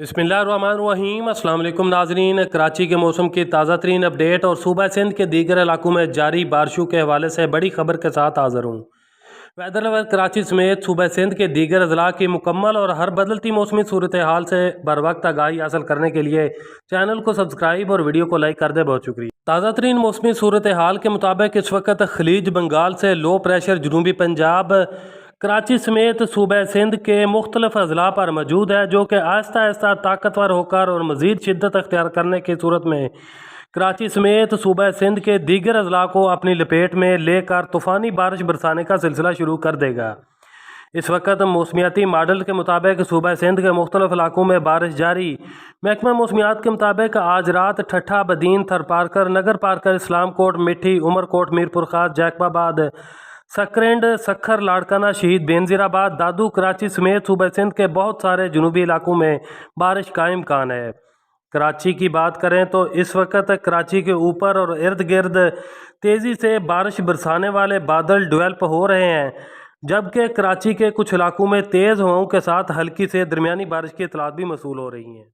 बिस्मिल्लाहिर्रहमानिर्रहीम। अस्सलाम वालेकुम नाजरीन। कराची के मौसम की ताज़ा तरीन अपडेट और सूबा सिंध के दीगर इलाकों में जारी बारिशों के हवाले से बड़ी खबर के साथ हाज़िर हूँ। वेदर लेवल कराची समेत सूबा सिंध के दीगर अजला की मुकम्मल और हर बदलती मौसमी सूरत हाल से बर वक्त आगाही हासिल करने के लिए चैनल को सब्सक्राइब और वीडियो को लाइक कर दे। बहुत शुक्रिया। ताज़ा तरीन मौसमी सूरत हाल के मुताबिक इस वक्त खलीज बंगाल से लो प्रेशर जनूबी पंजाब कराची समेत सूबा सिंध के मुख्तलिफ अजला पर मौजूद है, जो कि आहिस्ता आहिस्ता ताकतवर होकर और मज़ीद शिद्दत अख्तियार करने की सूरत में कराची समेत सूबा सिंध के दीगर अजला को अपनी लपेट में लेकर तूफ़ानी बारिश बरसाने का सिलसिला शुरू कर देगा। इस वक्त मौसमियाती मॉडल के मुताबिक सूबा सिंध के मुख्तलिफ इलाकों में बारिश जारी। महकमा मौसमियात के मुताबिक आज रात ठट्ठा, बदीन, थरपारकर, नगर पारकर, इस्लाम कोट, मिठी, उमरकोट, मीरपुर खास, जैकबाबाद, सकरेंड, सखर, लाड़काना, शहीद बेनज़ीराबाद, दादू, कराची समेत सूबा सिंध के बहुत सारे जनूबी इलाकों में बारिश का इम्कान है। कराची की बात करें तो इस वक्त कराची के ऊपर और इर्द गिर्द तेज़ी से बारिश बरसाने वाले बादल डेवलप हो रहे हैं, जबकि कराची के कुछ इलाकों में तेज़ हवाओं के साथ हल्की से दरमियानी बारिश की इतलात भी मौसूल हो रही हैं।